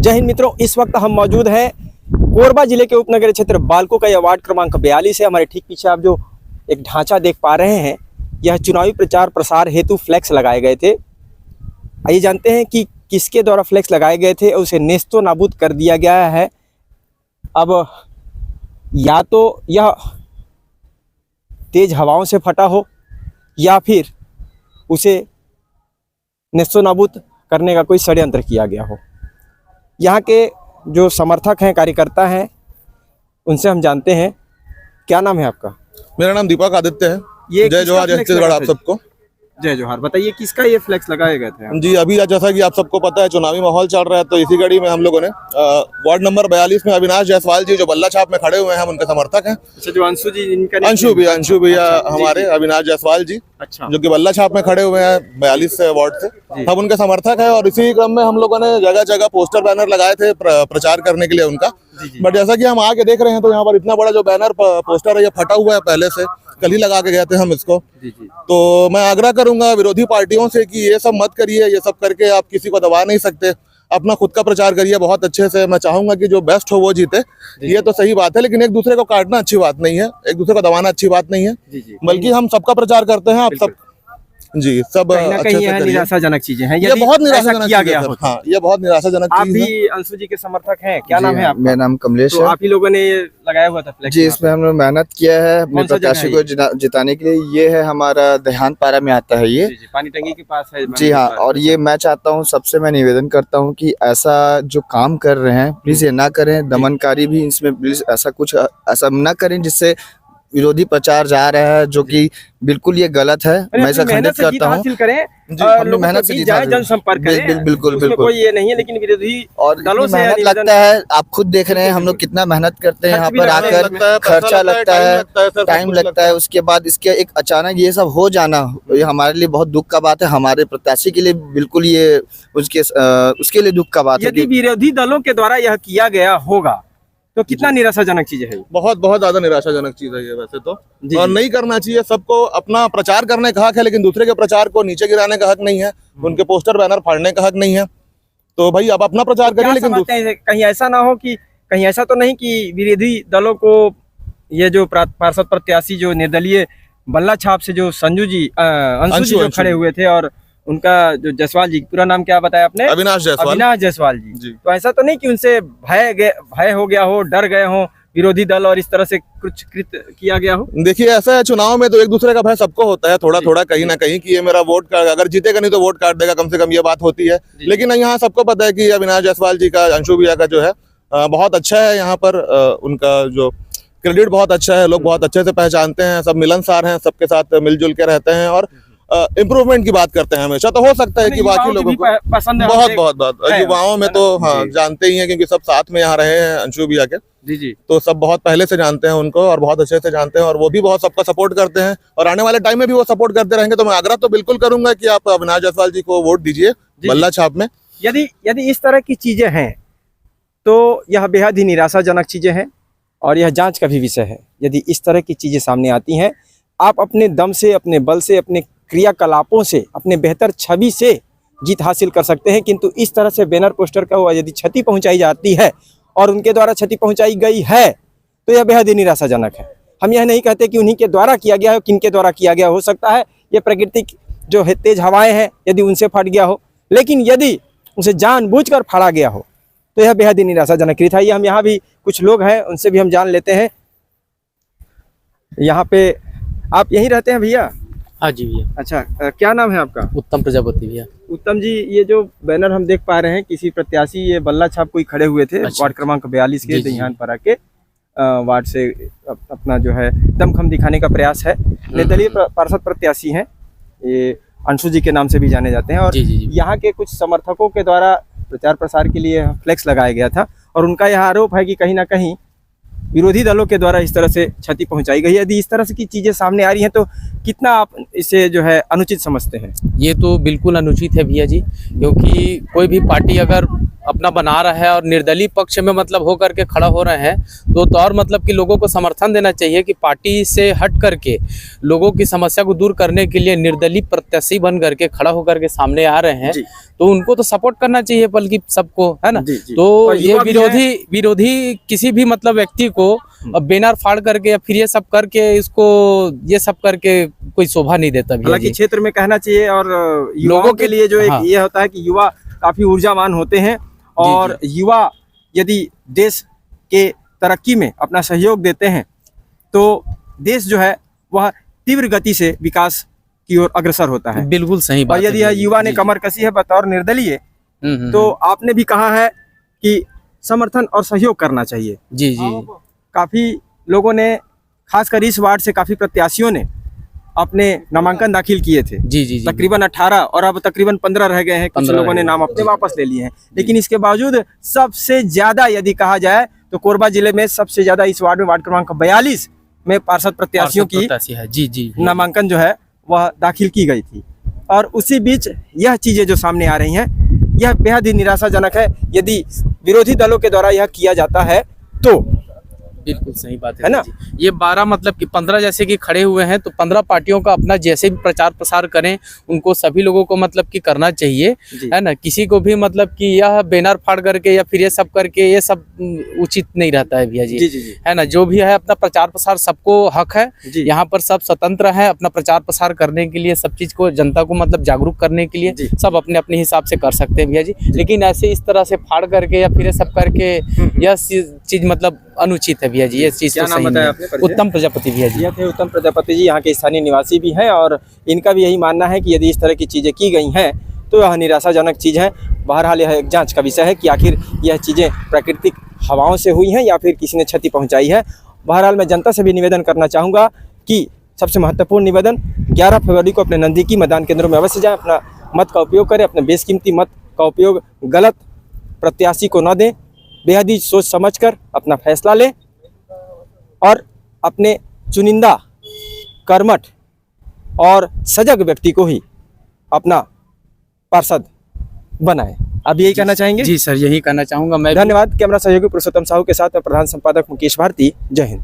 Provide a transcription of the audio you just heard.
जय हिंद मित्रों, इस वक्त हम मौजूद हैं कोरबा जिले के उपनगरीय क्षेत्र बालको का यह वार्ड क्रमांक 42 है। हमारे ठीक पीछे आप जो एक ढांचा देख पा रहे हैं, यह चुनावी प्रचार प्रसार हेतु फ्लैक्स लगाए गए थे। आइए जानते हैं कि किसके द्वारा फ्लैक्स लगाए गए थे और उसे नेस्तो नाबूद कर दिया गया है। अब या तो यह तेज हवाओं से फटा हो या फिर उसे नेस्तो नाबूद करने का कोई षड्यंत्र किया गया हो। यहाँ के जो समर्थक हैं, कार्यकर्ता हैं, उनसे हम जानते हैं। क्या नाम है आपका? मेरा नाम दीपक आदित्य है। ये जय जोहार, जय छत्तीसगढ़ आप सबको। जय जोहार। बताइए किसका ये फ्लैक्स लगाए गए थे? जी, अभी जैसा कि आप सबको पता है, चुनावी माहौल चल रहा है, तो इसी कड़ी में हम लोगों ने वार्ड नंबर 42 में अविनाश जायसवाल जी जो बल्ला छाप में खड़े हुए हैं, हम उनके समर्थक हैं। अच्छा, जो अंशु जी जिनका अंशु भैया हमारे अविनाश जायसवाल जी, अच्छा, जो कि बल्ला छाप में खड़े हुए हैं 42 वार्ड से, हम उनके समर्थक हैं। और इसी क्रम में हम लोगों ने जगह जगह पोस्टर बैनर लगाए थे प्रचार करने के लिए उनका। बट जैसा कि हम आगे देख रहे हैं, तो यहाँ पर इतना बड़ा जो बैनर पोस्टर है, ये फटा हुआ है पहले से, कल ही लगा के गए थे हम इसको। तो मैं आग्रह करूंगा विरोधी पार्टियों से कि ये सब मत करिए, ये सब करके आप किसी को दबा नहीं सकते, अपना खुद का प्रचार करिए बहुत अच्छे से। मैं चाहूंगा कि जो बेस्ट हो वो जीते, ये तो सही बात है, लेकिन एक दूसरे को काटना अच्छी बात नहीं है, एक दूसरे को दबाना अच्छी बात नहीं है, बल्कि हम सबका प्रचार करते हैं। आप सब जी सब अच्छे से करिए। निराशाजनक चीजें हैं, ये बहुत निराशाजनक किया गया हो। हाँ, ये बहुत निराशाजनक आप चीज है। भी अंशु जी के समर्थक हैं? क्या नाम है आपका? मेरा नाम कमलेश तो है। आप ही लोगों ने ये लगाया हुआ था फ्लैक्स? जी, इसमें हमने मेहनत किया है अपने कौन सा प्रत्याशी जगह को जिताने के लिए। ये है हमारा देहांत पारा में आता है ये। पानी टंकी के पास है। जी हाँ, और ये मैं चाहता हूँ, सबसे मैं निवेदन करता हूँ कि ऐसा जो काम कर रहे हैं प्लीज ये ना करें। दमनकारी भी इसमें प्लीज ऐसा ना करें जिससे विरोधी प्रचार जा रहा है, जो कि बिल्कुल ये गलत है। मैं इसे खंडित करता हूँ। हमने मेहनत से जीत हासिल जनसंपर्क करें, बिल्कुल कोई ये नहीं है, लेकिन विरोधी और दलों से मेहनत लगता है। आप खुद देख रहे हैं हम लोग कितना मेहनत करते हैं यहाँ पर आकर, खर्चा लगता है, टाइम लगता है। उसके बाद इसके एक अचानक ये सब हो जाना, ये हमारे लिए बहुत दुख का बात है। हमारे प्रत्याशी के लिए बिल्कुल ये उसके लिए दुख का बात है। यदि विरोधी दलों के द्वारा यह किया गया होगा तो कितना निराशाजनक चीज है? बहुत बहुत ज्यादा निराशाजनक चीज है ये वैसे तो, और नहीं करना चाहिए। सबको अपना प्रचार करने का हक है, लेकिन दूसरे के प्रचार को नीचे गिराने का हक नहीं है, उनके पोस्टर बैनर फाड़ने का हक नहीं है। तो भाई आप अपना प्रचार करिए, लेकिन कहीं ऐसा ना हो कि कहीं ऐसा तो नहीं कि विरोधी दलों को ये जो पार्षद प्रत्याशी जो निर्दलीय बल्ला छाप से जो अंशु जी जो खड़े हुए थे, और उनका जो जायसवाल जी, पूरा नाम क्या बताया आपने? अविनाश जायसवाल जी। तो ऐसा तो नहीं कि उनसे भय हो गया हो, डर गए हो विरोधी दल और इस तरह से कुछ कृत्य किया गया हो? देखिए, ऐसा है चुनाव में तो एक दूसरे का भय सबको होता है, थोड़ा थोड़ा कहीं ना कहीं, कि ये मेरा वोट अगर जीतेगा नहीं तो वोट काट देगा, कम से कम ये बात होती है। लेकिन यहाँ सबको पता है कि अविनाश जायसवाल जी का, अंशु भैया का जो है बहुत अच्छा है। यहाँ पर उनका जो क्रेडिट बहुत अच्छा है, लोग बहुत अच्छे से पहचानते हैं, सब मिलनसार हैं, सबके साथ मिलजुल के रहते हैं और इम्प्रूवमेंट की बात करते हैं हमेशा। तो हो सकता है कि बाकी लोगों को पसंद बहुत युवाओं में तो हाँ जानते ही हैं, क्योंकि सब साथ में यहाँ रहे हैं अंशु भैया के। जी, तो सब बहुत पहले से जानते हैं उनको और बहुत अच्छे से जानते हैं, और वो भी बहुत सबका सपोर्ट करते हैं, और आने वाले टाइम में भी वो सपोर्ट करते रहेंगे। तो मैं आग्रह तो बिल्कुल करूंगा कि आप अविनाश जायसवाल जी को वोट दीजिए बल्ला छाप में। यदि इस तरह की चीजें हैं तो यह बेहद ही निराशाजनक चीजें हैं, और यह जांच का भी विषय है। यदि इस तरह की चीजें सामने आती हैं, आप अपने दम से, अपने बल से, अपने क्रियाकलापों से, अपने बेहतर छवि से जीत हासिल कर सकते हैं, किंतु इस तरह से बैनर पोस्टर का यदि क्षति पहुंचाई जाती है और उनके द्वारा क्षति पहुंचाई गई है, तो यह बेहद ही निराशाजनक है। हम यह नहीं कहते कि उन्हीं के द्वारा किया गया है, किनके द्वारा किया गया हो सकता है ये प्राकृतिक जो है तेज हवाएं हैं, यदि उनसे फट गया हो, लेकिन यदि उसे जानबूझकर फाड़ा गया हो तो यह बेहद ही निराशाजनक कृत्य है। ये हम यहाँ भी कुछ लोग हैं, उनसे भी हम जान लेते हैं। यहाँ पे आप यहीं रहते हैं भैया? हाँ जी भैया। अच्छा, क्या नाम है आपका? उत्तम प्रजापति भैया। उत्तम जी, ये जो बैनर हम देख पा रहे हैं, किसी प्रत्याशी ये बल्ला छाप कोई खड़े हुए थे। अच्छा। वार्ड क्रमांक 42 के देहानपारा के वार्ड से अपना जो है दमखम दिखाने का प्रयास है। निर्दलीय पार्षद प्रत्याशी हैं, ये अंशु जी के नाम से भी जाने जाते हैं, और यहाँ के कुछ समर्थकों के द्वारा प्रचार प्रसार के लिए फ्लैक्स लगाया गया था, और उनका यह आरोप है कि कहीं ना कहीं विरोधी दलों के द्वारा इस तरह से क्षति पहुंचाई गई है। यदि इस तरह से की चीजें सामने आ रही हैं तो कितना आप इसे जो है अनुचित समझते हैं? ये तो बिल्कुल अनुचित है भैया जी, क्योंकि कोई भी पार्टी अगर अपना बना रहा है और निर्दलीय पक्ष में मतलब हो करके खड़ा हो रहे हैं, तो और मतलब कि लोगों को समर्थन देना चाहिए कि पार्टी से हट करके लोगों की समस्या को दूर करने के लिए निर्दलीय प्रत्याशी बन करके खड़ा होकर के सामने आ रहे हैं, तो उनको तो सपोर्ट करना चाहिए बल्कि सबको, है ना। तो ये विरोधी किसी भी मतलब व्यक्ति को बैनर फाड़ करके या फिर ये सब करके कोई शोभा नहीं देता भी। हालांकि क्षेत्र में कहना चाहिए और युवाओं के लिए जो एक ये होता है कि युवा काफी ऊर्जावान होते हैं और युवा यदि देश के तरक्की में अपना सहयोग देते हैं तो देश जो है वह तीव्र गति से विकास की ओर अग्रसर होता है। बिल्कुल सही बात। और यदि युवा ने कमर कसी है बतौर निर्दलीय, तो आपने भी कहा है कि समर्थन और सहयोग करना चाहिए। जी जी। काफी लोगों ने, खासकर इस वार्ड से काफी प्रत्याशियों ने अपने नामांकन दाखिल किए थे। जी। तकरीबन 18 और अब तकरीबन 15 रह गए हैं। कुछ लोगों ने नाम अपने वापस ले लिए हैं, लेकिन इसके बावजूद सबसे ज्यादा यदि कहा जाए तो कोरबा जिले में सबसे ज्यादा इस वार्ड में वार्ड क्रमांक 42 में पार्षद प्रत्याशियों की नामांकन जो है वह दाखिल की गई थी। और उसी बीच यह चीजें जो सामने आ रही हैं यह बेहद ही निराशाजनक है। यदि विरोधी दलों के द्वारा यह किया जाता है तो बिल्कुल सही बात है ना। ये 12 मतलब कि 15 जैसे कि खड़े हुए हैं, तो 15 पार्टियों का अपना जैसे भी प्रचार प्रसार करें, उनको सभी लोगों को मतलब कि करना चाहिए, है ना। किसी को भी मतलब कि यह बैनर फाड़ करके या फिर ये सब करके ये सब उचित नहीं रहता है भैया जी, है ना। जो भी है अपना प्रचार प्रसार सबको हक है, यहाँ पर सब स्वतंत्र है अपना प्रचार प्रसार करने के लिए, सब चीज को जनता को मतलब जागरूक करने के लिए सब अपने अपने हिसाब से कर सकते हैं भैया जी। लेकिन ऐसे इस तरह से फाड़ करके या फिर ये सब करके यह चीज मतलब अनुचित है भैया जी। ये चीज क्या नाम बताया आपने? उत्तम प्रजापति भैया जी। ये थे उत्तम प्रजापति जी, यहाँ के स्थानीय निवासी भी हैं और इनका भी यही मानना है कि यदि इस तरह की चीज़ें की गई हैं तो यह निराशाजनक चीज़ है। बहरहाल यह एक जांच का विषय है कि आखिर यह चीज़ें प्राकृतिक हवाओं से हुई हैं या फिर किसी ने क्षति पहुंचाई है। बहरहाल मैं जनता से भी निवेदन करना चाहूँगा कि सबसे महत्वपूर्ण निवेदन 11 फरवरी को अपने नज़दीकी मतदान केंद्रों में अवश्य जाएँ, अपना मत का उपयोग करें, अपने बेशकीमती मत का उपयोग गलत प्रत्याशी को न दें, बेहद ही सोच समझकर अपना फैसला लें और अपने चुनिंदा, कर्मठ और सजग व्यक्ति को ही अपना पार्षद बनाएं। अब यही कहना चाहेंगे? जी सर, यही कहना चाहूँगा मैं। धन्यवाद। कैमरा सहयोगी पुरुषोत्तम साहू के साथ मैं प्रधान संपादक मुकेश भारती। जय हिंद।